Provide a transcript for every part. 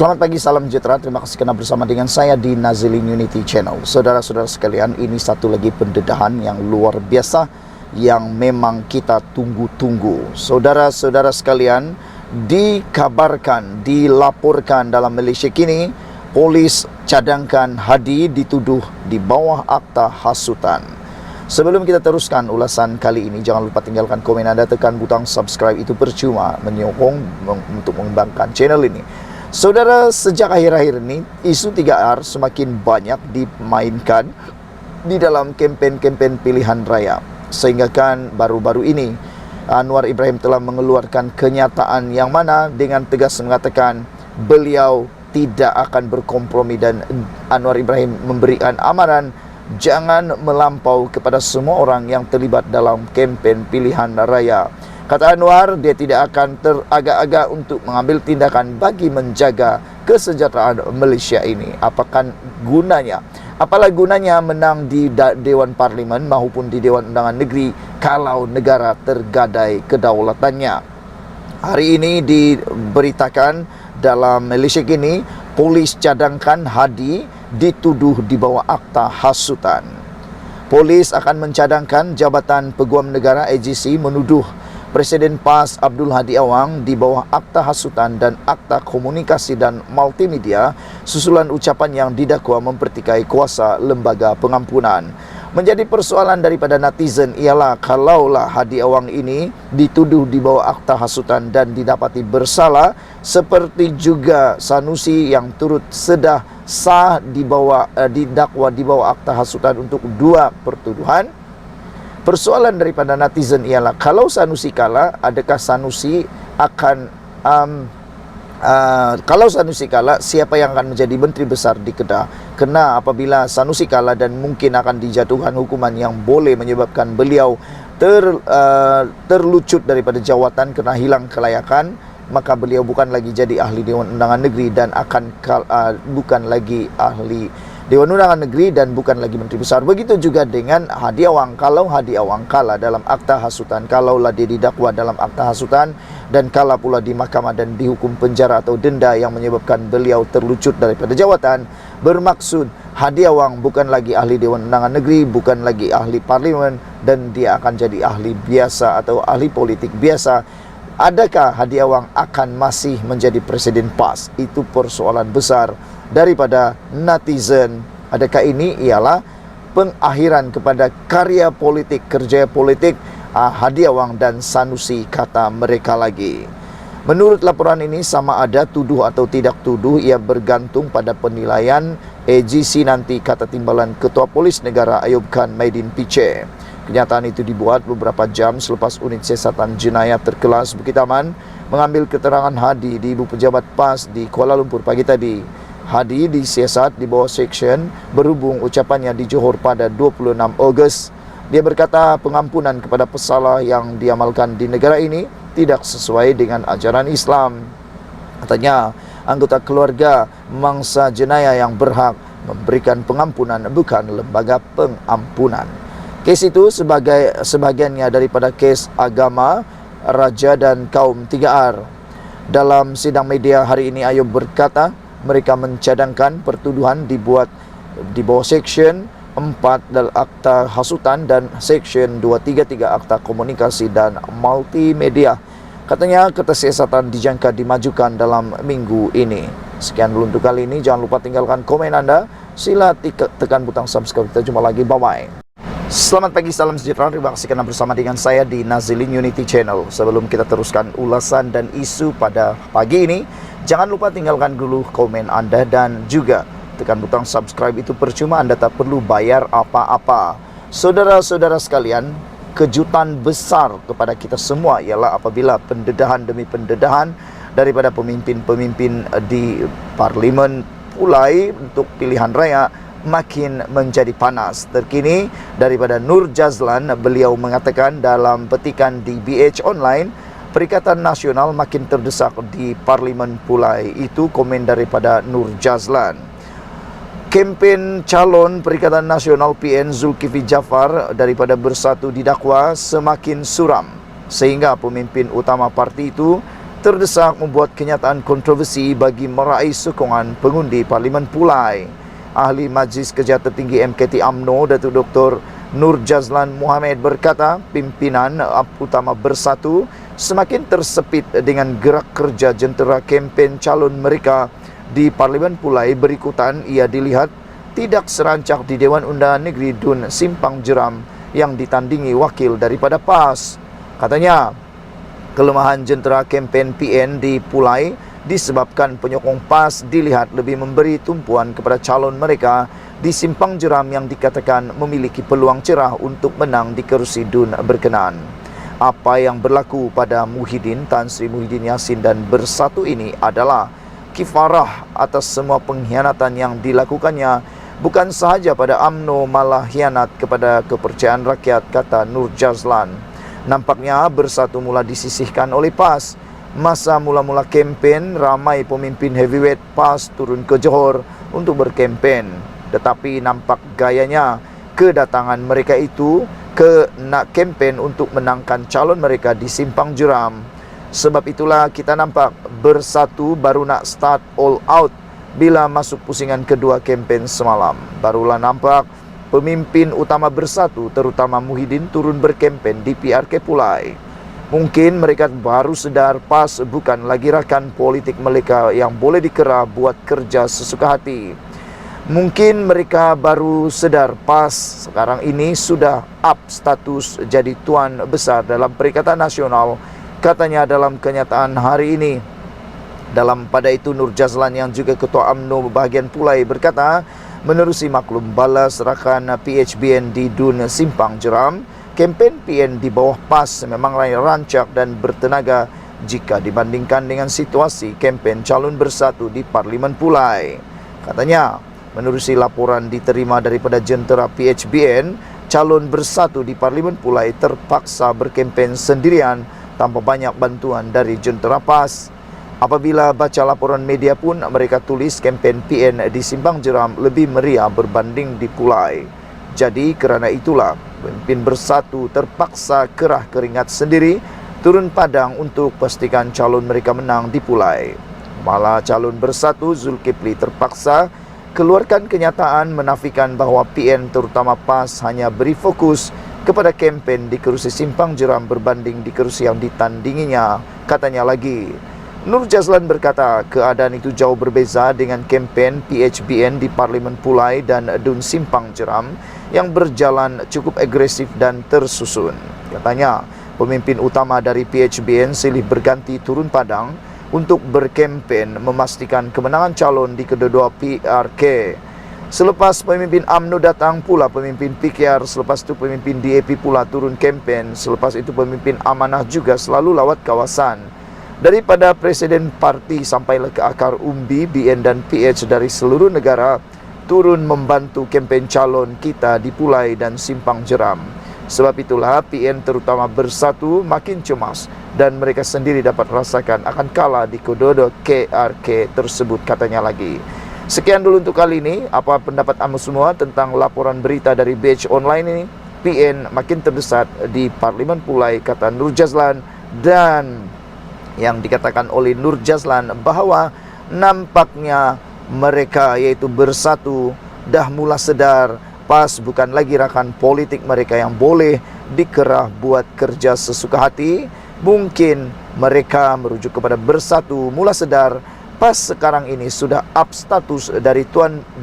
Selamat pagi, salam sejahtera. Terima kasih kerana bersama dengan saya di Nazilin Unity Channel. Saudara-saudara sekalian, ini satu lagi pendedahan yang luar biasa yang memang kita tunggu-tunggu. Saudara-saudara sekalian, dikabarkan, dilaporkan dalam Malaysia kini, polis cadangkan Hadi dituduh di bawah akta hasutan. Sebelum kita teruskan ulasan kali ini, jangan lupa tinggalkan komen anda, tekan butang subscribe, itu percuma menyokong untuk mengembangkan channel ini. Saudara, sejak akhir-akhir ini, isu 3R semakin banyak dimainkan di dalam kempen-kempen pilihan raya. Sehingga kan baru-baru ini, Anwar Ibrahim telah mengeluarkan kenyataan yang mana dengan tegas mengatakan beliau tidak akan berkompromi, dan Anwar Ibrahim memberikan amaran jangan melampau kepada semua orang yang terlibat dalam kempen pilihan raya. Kata Anwar, dia tidak akan teragak-agak untuk mengambil tindakan bagi menjaga kesejahteraan Malaysia ini. Apakah gunanya? Apalah gunanya menang di Dewan Parlimen maupun di Dewan Undangan Negeri kalau negara tergadai kedaulatannya. Hari ini diberitakan dalam Malaysia kini, polis cadangkan Hadi dituduh di bawah akta hasutan. Polis akan mencadangkan Jabatan Peguam Negara AGC menuduh Presiden PAS Abdul Hadi Awang di bawah akta hasutan dan akta komunikasi dan multimedia susulan ucapan yang didakwa mempertikai kuasa lembaga pengampunan. Menjadi persoalan daripada netizen ialah kalaulah Hadi Awang ini dituduh di bawah akta hasutan dan didapati bersalah, seperti juga Sanusi yang turut sedah sah didakwa di bawah akta hasutan untuk dua pertuduhan. Persoalan daripada netizen ialah kalau Sanusi kalah, adakah Sanusi akan kalau Sanusi kalah, siapa yang akan menjadi menteri besar di Kedah? Kerana apabila Sanusi kalah dan mungkin akan dijatuhkan hukuman yang boleh menyebabkan beliau terlucut daripada jawatan kerana hilang kelayakan, maka beliau bukan lagi jadi ahli Dewan Undangan Negeri dan bukan lagi ahli Dewan Undangan Negeri dan bukan lagi Menteri Besar. Begitu juga dengan Hadi Awang. Kalau Hadi Awang kalah dalam akta hasutan, kalaulah dia didakwa dalam akta hasutan dan kalah pula di mahkamah dan dihukum penjara atau denda yang menyebabkan beliau terlucut daripada jawatan, bermaksud Hadi Awang bukan lagi ahli Dewan Undangan Negeri, bukan lagi ahli Parlimen, dan dia akan jadi ahli biasa atau ahli politik biasa. Adakah Hadi Awang akan masih menjadi Presiden PAS? Itu persoalan besar daripada netizen. Adakah ini ialah pengakhiran kepada karya politik, kerja politik Hadi Awang dan Sanusi, kata mereka lagi. Menurut laporan ini, sama ada tuduh atau tidak tuduh, ia bergantung pada penilaian AGC nanti, kata Timbalan Ketua Polis Negara Ayub Khan Maidin Piche. Kenyataan itu dibuat beberapa jam selepas unit siasatan jenayah terkelas Bukit Aman mengambil keterangan Hadi di Ibu Pejabat PAS di Kuala Lumpur pagi tadi. Hadi disiasat di bawah seksyen berhubung ucapannya di Johor pada 26 Ogos. Dia berkata pengampunan kepada pesalah yang diamalkan di negara ini tidak sesuai dengan ajaran Islam. Katanya, anggota keluarga mangsa jenayah yang berhak memberikan pengampunan, bukan lembaga pengampunan. Kes itu sebahagiannya daripada kes agama, raja dan kaum 3R. Dalam sidang media hari ini, Ayub berkata mereka mencadangkan pertuduhan dibuat di bawah Seksyen 4 dalam Akta Hasutan dan Seksyen 233 Akta Komunikasi dan Multimedia. Katanya ketasiasatan dijangka dimajukan dalam minggu ini. Sekian dulu untuk kali ini. Jangan lupa tinggalkan komen anda. Sila tekan butang subscribe. Kita jumpa lagi. Bye-bye. Selamat pagi, salam sejahtera. Terima kasih kerana bersama dengan saya di Nazilin Unity Channel. Sebelum kita teruskan ulasan dan isu pada pagi ini, jangan lupa tinggalkan dulu komen anda dan juga tekan butang subscribe, itu percuma, anda tak perlu bayar apa-apa. Saudara-saudara sekalian, kejutan besar kepada kita semua ialah apabila pendedahan demi pendedahan daripada pemimpin-pemimpin di Parlimen Pulai untuk pilihan raya makin menjadi panas. Terkini daripada Nur Jazlan, beliau mengatakan dalam petikan di BH Online, Perikatan Nasional makin terdesak di Parlimen Pulai. Itu komen daripada Nur Jazlan. Kempen calon Perikatan Nasional PN Zulkifli Jaafar daripada Bersatu didakwa semakin suram, sehingga pemimpin utama parti itu terdesak membuat kenyataan kontroversi bagi meraih sokongan pengundi Parlimen Pulai. Ahli Majlis Kerja Tertinggi MKT UMNO, Datuk Dr. Nur Jazlan Mohamed berkata, pimpinan utama Bersatu semakin tersepit dengan gerak kerja jentera kempen calon mereka di Parlimen Pulai. Berikutan, ia dilihat tidak serancak di Dewan Undangan Negeri Dun Simpang Jeram yang ditandingi wakil daripada PAS. Katanya, kelemahan jentera kempen PN di Pulai disebabkan penyokong PAS dilihat lebih memberi tumpuan kepada calon mereka di Simpang Jeram yang dikatakan memiliki peluang cerah untuk menang di kerusi Dun berkenaan. Apa yang berlaku pada Muhyiddin, Tan Sri Muhyiddin Yassin dan Bersatu ini adalah kifarah atas semua pengkhianatan yang dilakukannya, bukan sahaja pada UMNO malah khianat kepada kepercayaan rakyat, kata Nur Jazlan. Nampaknya Bersatu mula disisihkan oleh PAS. Masa mula-mula kempen, ramai pemimpin heavyweight PAS turun ke Johor untuk berkempen. Tetapi nampak gayanya kedatangan mereka itu nak kempen untuk menangkan calon mereka di Simpang Jeram. Sebab itulah kita nampak Bersatu baru nak start all out bila masuk pusingan kedua kempen semalam. Barulah nampak pemimpin utama Bersatu, terutama Muhyiddin, turun berkempen di PRK Pulai. Mungkin mereka baru sedar PAS bukan lagi rakan politik mereka yang boleh dikera buat kerja sesuka hati. Mungkin mereka baru sedar PAS sekarang ini sudah up status jadi tuan besar dalam Perikatan Nasional, katanya dalam kenyataan hari ini. Pada itu, Nur Jazlan yang juga Ketua UMNO bahagian Pulai berkata, menerusi maklum balas rakan PHBN di Dun Simpang Jeram, kempen PN di bawah PAS memang rancak dan bertenaga jika dibandingkan dengan situasi kempen calon Bersatu di Parlimen Pulai. Katanya, menerusi laporan diterima daripada jentera PHBN, calon Bersatu di Parlimen Pulai terpaksa berkempen sendirian tanpa banyak bantuan dari jentera PAS. Apabila baca laporan media pun, mereka tulis kempen PN di Simpang Jeram lebih meriah berbanding di Pulai. Jadi kerana itulah, pemimpin Bersatu terpaksa kerah keringat sendiri turun padang untuk pastikan calon mereka menang di Pulai. Malah calon Bersatu Zulkifli terpaksa keluarkan kenyataan menafikan bahawa PN terutama PAS hanya beri fokus kepada kempen di kerusi Simpang Jeram berbanding di kerusi yang ditandinginya, katanya lagi. Nur Jazlan berkata, keadaan itu jauh berbeza dengan kempen PHBN di Parlimen Pulai dan Dun Simpang Jeram yang berjalan cukup agresif dan tersusun. Katanya, pemimpin utama dari PHBN silih berganti turun padang untuk berkempen memastikan kemenangan calon di kedua-dua PRK. Selepas pemimpin UMNO datang, pula pemimpin PKR, selepas itu pemimpin DAP pula turun kempen, selepas itu pemimpin Amanah juga selalu lawat kawasan. Daripada Presiden Parti sampailah ke akar umbi, BN dan PH dari seluruh negara turun membantu kempen calon kita di Pulai dan Simpang Jeram. Sebab itulah PN terutama Bersatu makin cemas dan mereka sendiri dapat rasakan akan kalah di kedua-dua KRK tersebut, katanya lagi. Sekian dulu untuk kali ini. Apa pendapat anda semua tentang laporan berita dari BH Online ini? PN makin terdesak di Parlimen Pulai, kata Nur Jazlan, dan yang dikatakan oleh Nur Jazlan bahawa nampaknya mereka iaitu Bersatu dah mula sedar PAS bukan lagi rakan politik mereka yang boleh dikerah buat kerja sesuka hati. Mungkin mereka merujuk kepada Bersatu mula sedar PAS sekarang ini sudah up status dari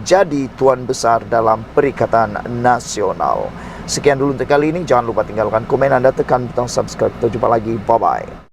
jadi tuan besar dalam Perikatan Nasional. Sekian dulu untuk kali ini. Jangan lupa tinggalkan komen anda, tekan butang subscribe. Kita jumpa lagi. Bye-bye.